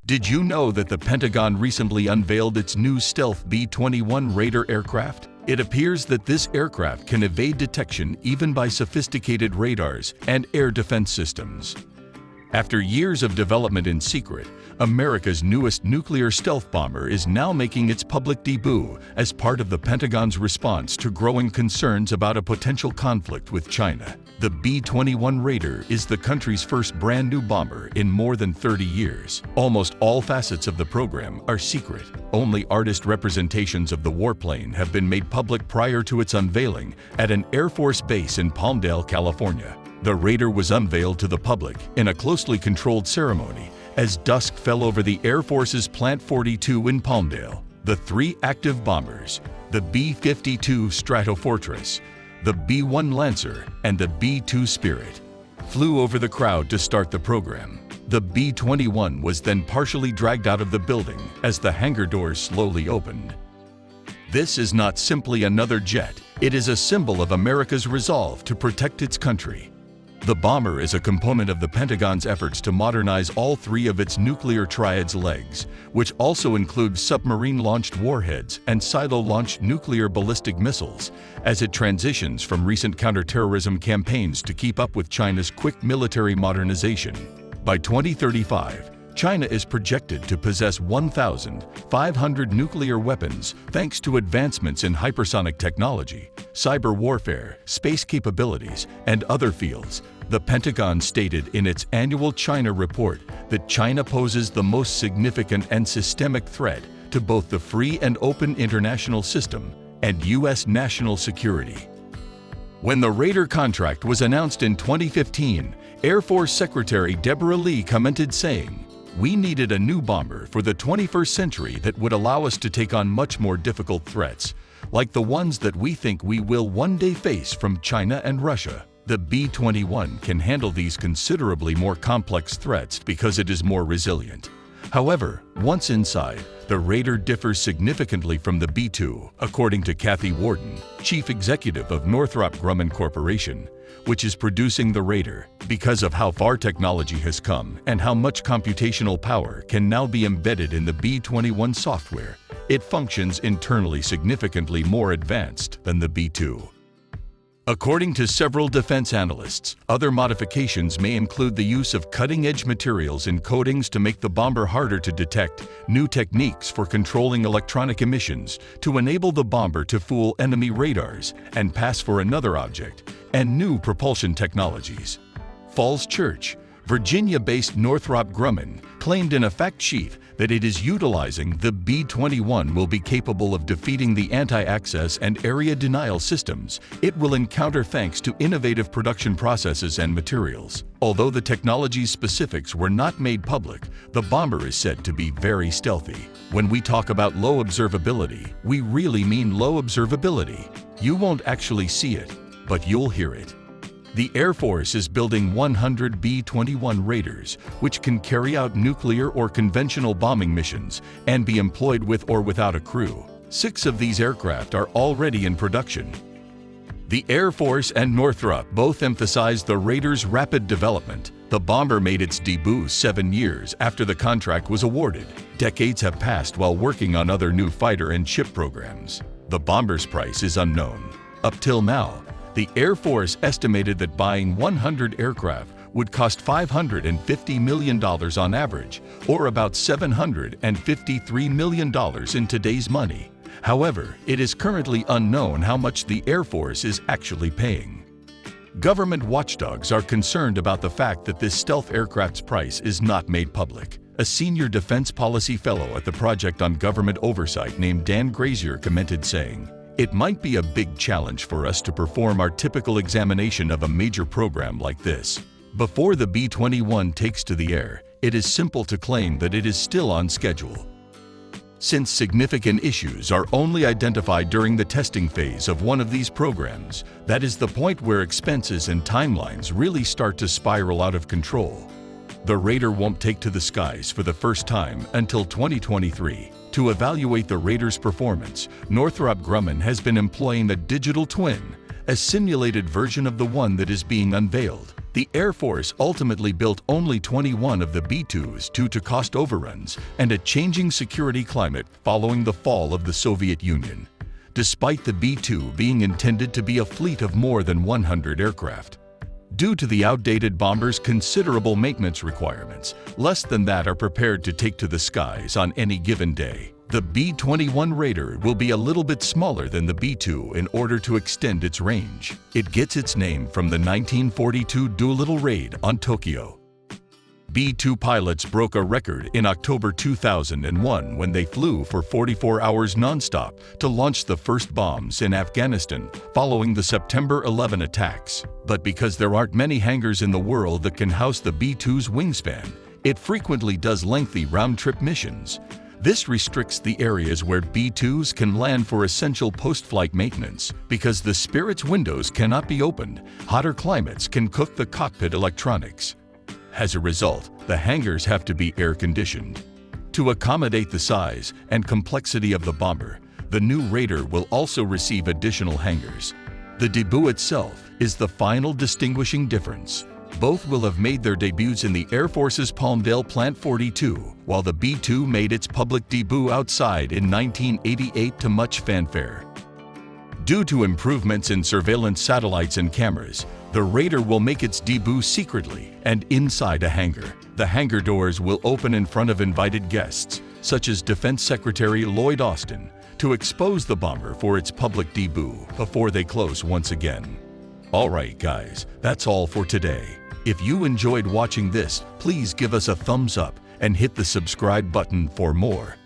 Did you know that the Pentagon recently unveiled its new stealth B-21 Raider aircraft? It appears that this aircraft can evade detection even by sophisticated radars and air defense systems. After years of development in secret, America's newest nuclear stealth bomber is now making its public debut as part of the Pentagon's response to growing concerns about a potential conflict with China. The B-21 Raider is the country's first brand new bomber in more than 30 years. Almost all facets of the program are secret. Only artist representations of the warplane have been made public prior to its unveiling at an Air Force base in Palmdale, California. The Raider was unveiled to the public in a closely controlled ceremony as dusk fell over the Air Force's Plant 42 in Palmdale. The three active bombers, the B-52 Stratofortress, the B-1 Lancer, and the B-2 Spirit, flew over the crowd to start the program. The B-21 was then partially dragged out of the building as the hangar doors slowly opened. This is not simply another jet. It is a symbol of America's resolve to protect its country. The bomber is a component of the Pentagon's efforts to modernize all three of its nuclear triad's legs, which also include submarine-launched warheads and silo-launched nuclear ballistic missiles, as it transitions from recent counterterrorism campaigns to keep up with China's quick military modernization. By 2035, China is projected to possess 1,500 nuclear weapons thanks to advancements in hypersonic technology, cyber warfare, space capabilities, and other fields. The Pentagon stated in its annual China report that China poses the most significant and systemic threat to both the free and open international system and U.S. national security. When the Raider contract was announced in 2015, Air Force Secretary Deborah Lee commented saying, "We needed a new bomber for the 21st century that would allow us to take on much more difficult threats, like the ones that we think we will one day face from China and Russia." The B-21 can handle these considerably more complex threats because it is more resilient. However, once inside, the Raider differs significantly from the B-2, according to Kathy Warden, Chief Executive of Northrop Grumman Corporation, which is producing the Raider. Because of how far technology has come and how much computational power can now be embedded in the B-21 software, it functions internally significantly more advanced than the B-2. According to several defense analysts, other modifications may include the use of cutting-edge materials in coatings to make the bomber harder to detect, new techniques for controlling electronic emissions to enable the bomber to fool enemy radars and pass for another object, and new propulsion technologies. Falls Church, Virginia-based Northrop Grumman, claimed in a fact sheet that it is utilizing the B-21 will be capable of defeating the anti-access and area denial systems it will encounter thanks to innovative production processes and materials. Although the technology's specifics were not made public, the bomber is said to be very stealthy. When we talk about low observability, we really mean low observability. You won't actually see it, but you'll hear it. The Air Force is building 100 B-21 Raiders, which can carry out nuclear or conventional bombing missions and be employed with or without a crew. 6 of these aircraft are already in production. The Air Force and Northrop both emphasized the Raider's rapid development. The bomber made its debut 7 years after the contract was awarded. Decades have passed while working on other new fighter and ship programs. The bomber's price is unknown. Up till now, the Air Force estimated that buying 100 aircraft would cost $550 million on average, or about $753 million in today's money. However, it is currently unknown how much the Air Force is actually paying. Government watchdogs are concerned about the fact that this stealth aircraft's price is not made public. A senior defense policy fellow at the Project on Government Oversight named Dan Grazier commented saying, "It might be a big challenge for us to perform our typical examination of a major program like this. Before the B-21 takes to the air, it is simple to claim that it is still on schedule. Since significant issues are only identified during the testing phase of one of these programs, that is the point where expenses and timelines really start to spiral out of control. The Raider won't take to the skies for the first time until 2023. To evaluate the Raider's performance, Northrop Grumman has been employing a digital twin, a simulated version of the one that is being unveiled. The Air Force ultimately built only 21 of the B-2s due to cost overruns and a changing security climate following the fall of the Soviet Union, despite the B-2 being intended to be a fleet of more than 100 aircraft. Due to the outdated bomber's considerable maintenance requirements, less than that are prepared to take to the skies on any given day. The B-21 Raider will be a little bit smaller than the B-2 in order to extend its range. It gets its name from the 1942 Doolittle raid on Tokyo. B-2 pilots broke a record in October 2001 when they flew for 44 hours nonstop to launch the first bombs in Afghanistan following the September 11 attacks. But because there aren't many hangars in the world that can house the B-2's wingspan, it frequently does lengthy round-trip missions. This restricts the areas where B-2s can land for essential post-flight maintenance. Because the Spirit's windows cannot be opened, hotter climates can cook the cockpit electronics. As a result, the hangars have to be air-conditioned. To accommodate the size and complexity of the bomber, the new Raider will also receive additional hangars. The debut itself is the final distinguishing difference. Both will have made their debuts in the Air Force's Palmdale Plant 42, while the B-2 made its public debut outside in 1988 to much fanfare. Due to improvements in surveillance satellites and cameras, the Raider will make its debut secretly and inside a hangar. The hangar doors will open in front of invited guests, such as Defense Secretary Lloyd Austin, to expose the bomber for its public debut before they close once again. Alright guys, that's all for today. If you enjoyed watching this, please give us a thumbs up and hit the subscribe button for more.